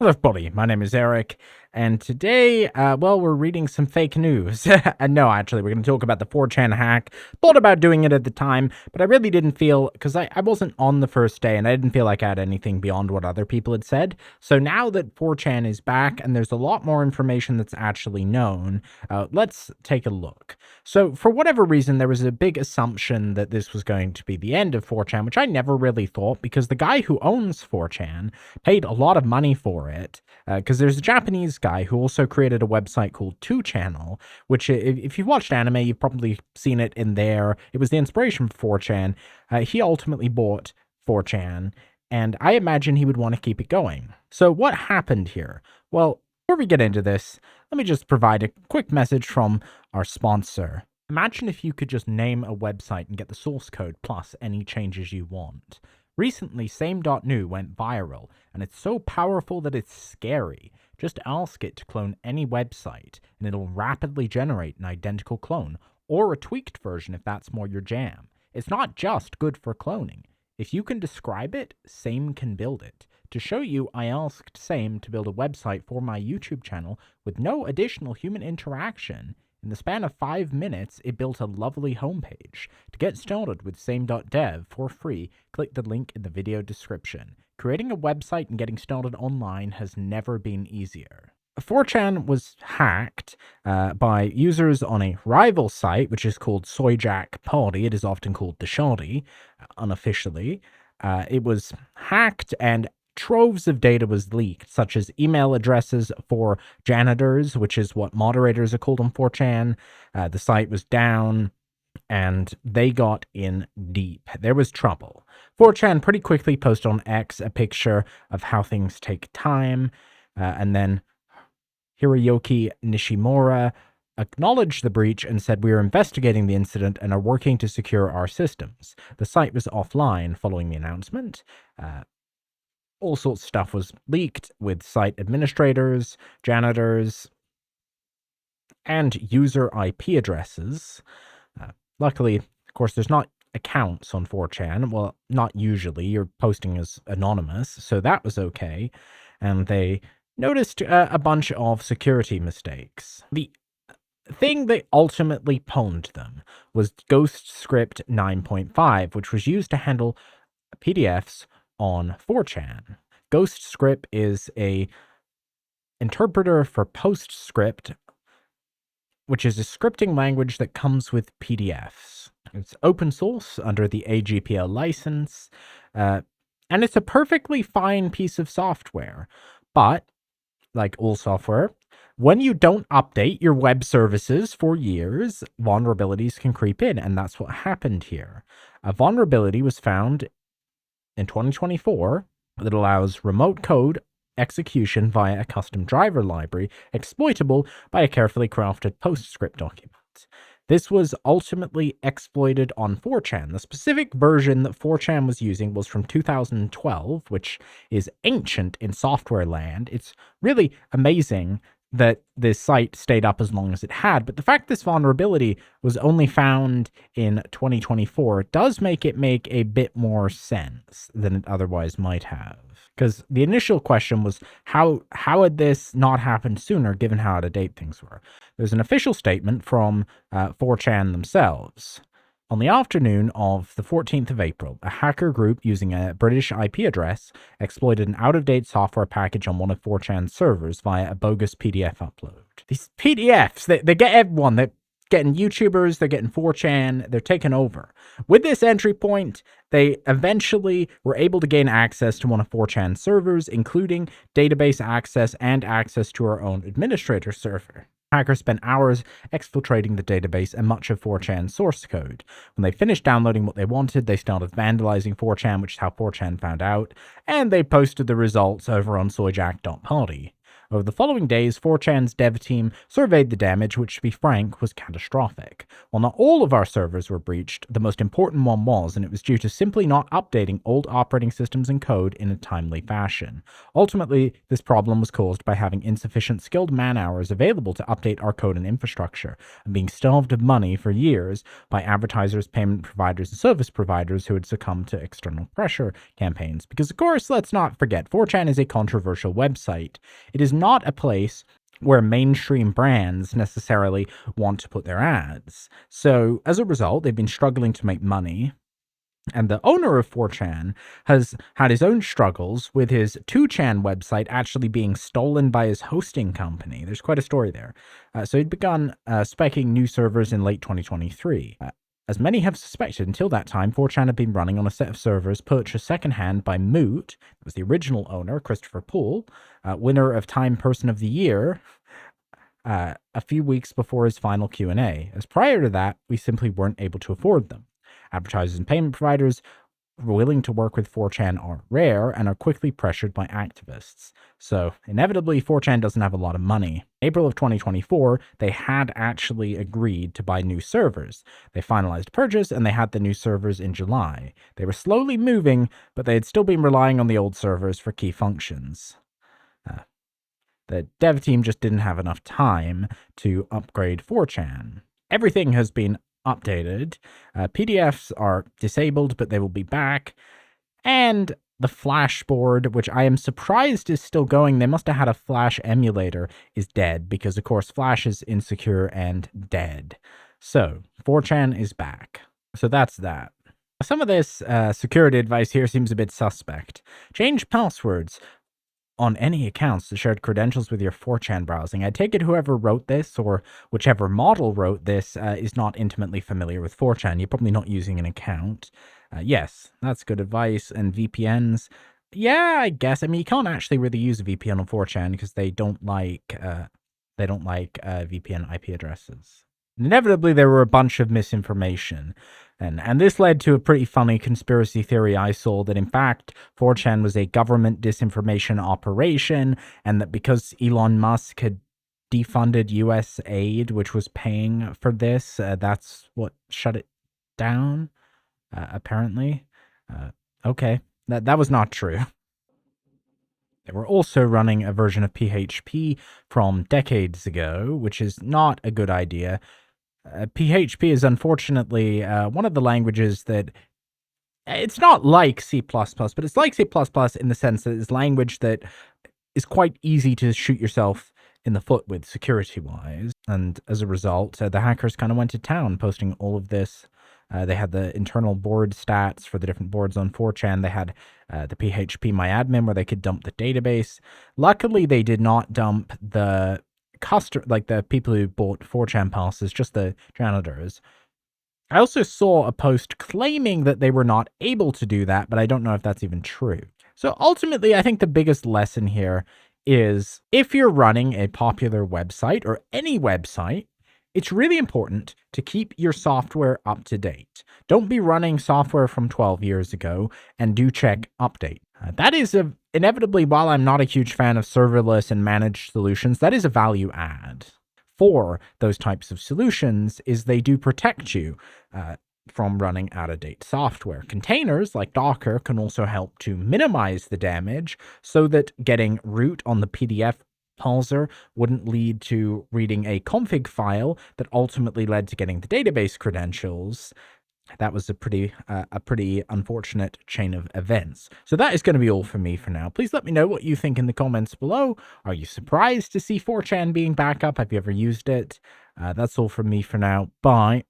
Hello, everybody. My name is Eric, and today, we're reading some fake news. No, actually, we're going to talk about the 4chan hack. Thought about doing it at the time, but I really didn't feel, because I wasn't on the first day, and I didn't feel like I had anything beyond what other people had said. So now that 4chan is back, and there's a lot more information that's actually known, let's take a look. So, for whatever reason, there was a big assumption that this was going to be the end of 4chan, which I never really thought, because the guy who owns 4chan paid a lot of money for it, because there's a Japanese guy who also created a website called 2channel, which if you've watched anime, you've probably seen it in there. It was the inspiration for 4chan. He ultimately bought 4chan, and I imagine he would want to keep it going. So what happened here? Well, before we get into this, let me just provide a quick message from our sponsor. Imagine if you could just name a website and get the source code plus any changes you want. Recently, same.new went viral, and it's so powerful that it's scary. Just ask it to clone any website, and it'll rapidly generate an identical clone, or a tweaked version if that's more your jam. It's not just good for cloning. If you can describe it, Same can build it. To show you, I asked Same to build a website for my YouTube channel with no additional human interaction. In the span of 5 minutes, it built a lovely homepage. To get started with same.dev for free, click the link in the video description. Creating a website and getting started online has never been easier. 4chan was hacked by users on a rival site, which is called Soyjack Party. It is often called the Shoddy, unofficially. It was hacked and troves of data was leaked, such as email addresses for janitors, which is what moderators are called on 4chan. The site was down, and they got in deep. There was trouble. 4chan pretty quickly posted on X a picture of how things take time, and then Hiroyuki Nishimura acknowledged the breach and said, "We are investigating the incident and are working to secure our systems." The site was offline following the announcement. All sorts of stuff was leaked with site administrators, janitors, and user IP addresses. Luckily, of course, there's not accounts on 4chan. Well, not usually. You're posting as anonymous, so that was okay. And they noticed a bunch of security mistakes. The thing that ultimately pwned them was Ghostscript 9.5, which was used to handle PDFs on 4chan. Ghostscript is a interpreter for PostScript, which is a scripting language that comes with PDFs. It's open source under the AGPL license, and it's a perfectly fine piece of software. But, like all software, when you don't update your web services for years, vulnerabilities can creep in, and that's what happened here. A vulnerability was found in 2024 that allows remote code execution via a custom driver library exploitable by a carefully crafted PostScript document. This was ultimately exploited on 4chan. The specific version that 4chan was using was from 2012, which is ancient in software land. It's really amazing that this site stayed up as long as it had, but the fact this vulnerability was only found in 2024 does make it make a bit more sense than it otherwise might have. Because the initial question was, how had this not happened sooner, given how out of date things were? There's an official statement from 4chan themselves. On the afternoon of the 14th of April, a hacker group using a British IP address exploited an out-of-date software package on one of 4chan's servers via a bogus PDF upload. These PDFs, they get everyone. They're getting YouTubers, they're getting 4chan, they're taking over. With this entry point, they eventually were able to gain access to one of 4chan's servers, including database access and access to our own administrator server. Hackers spent hours exfiltrating the database and much of 4chan's source code. When they finished downloading what they wanted, they started vandalizing 4chan, which is how 4chan found out, and they posted the results over on soyjack.party. Over the following days, 4chan's dev team surveyed the damage, which, to be frank, was catastrophic. While not all of our servers were breached, the most important one was, and it was due to simply not updating old operating systems and code in a timely fashion. Ultimately, this problem was caused by having insufficient skilled man-hours available to update our code and infrastructure, and being starved of money for years by advertisers, payment providers, and service providers who had succumbed to external pressure campaigns. Because, of course, let's not forget, 4chan is a controversial website. It is not a place where mainstream brands necessarily want to put their ads. So, as a result, they've been struggling to make money. And the owner of 4chan has had his own struggles with his 2chan website actually being stolen by his hosting company. There's quite a story there. So he'd begun speccing new servers in late 2023. As many have suspected, until that time, 4chan had been running on a set of servers purchased secondhand by Moot. It was the original owner, Christopher Poole, winner of Time Person of the Year, a few weeks before his final Q&A. As prior to that, we simply weren't able to afford them. Advertisers and payment providers willing to work with 4chan are rare and are quickly pressured by activists. So, inevitably, 4chan doesn't have a lot of money. In April of 2024, they had actually agreed to buy new servers. They finalized purchase, and they had the new servers in July. They were slowly moving, but they had still been relying on the old servers for key functions. The dev team just didn't have enough time to upgrade 4chan. Everything has been updated. PDFs are disabled, but they will be back. And the Flashboard, which I am surprised is still going, they must have had a Flash emulator, is dead, because of course Flash is insecure and dead. So, 4chan is back. So that's that. Some of this security advice here seems a bit suspect. Change passwords on any accounts that shared credentials with your 4chan browsing. I take it whoever wrote this, or whichever model wrote this, is not intimately familiar with 4chan. You're probably not using an account. Yes, that's good advice. And VPNs, yeah, I guess. I mean, you can't actually really use a VPN on 4chan because they don't like VPN IP addresses. Inevitably, there were a bunch of misinformation. And this led to a pretty funny conspiracy theory I saw that, in fact, 4chan was a government disinformation operation, and that because Elon Musk had defunded US aid, which was paying for this, that's what shut it down, apparently. Okay, that was not true. They were also running a version of PHP from decades ago, which is not a good idea. PHP is unfortunately one of the languages that, it's not like C++, but it's like C++ in the sense that it's language that is quite easy to shoot yourself in the foot with security-wise. And as a result, the hackers kind of went to town posting all of this. They had the internal board stats for the different boards on 4chan. They had the PHP MyAdmin where they could dump the database. Luckily, they did not dump the the people who bought 4chan passes, just the janitors. I also saw a post claiming that they were not able to do that, but I don't know if that's even true. So ultimately, I think the biggest lesson here is if you're running a popular website or any website, it's really important to keep your software up to date. Don't be running software from 12 years ago, and do check update. That is inevitably, while I'm not a huge fan of serverless and managed solutions, that is a value add for those types of solutions, is they do protect you from running out-of-date software. Containers like Docker can also help to minimize the damage so that getting root on the PDF parser wouldn't lead to reading a config file that ultimately led to getting the database credentials. That was a pretty unfortunate chain of events. So that is going to be all for me for now. Please let me know what you think in the comments below. Are you surprised to see 4chan being back up? Have you ever used it? That's all from me for now. Bye.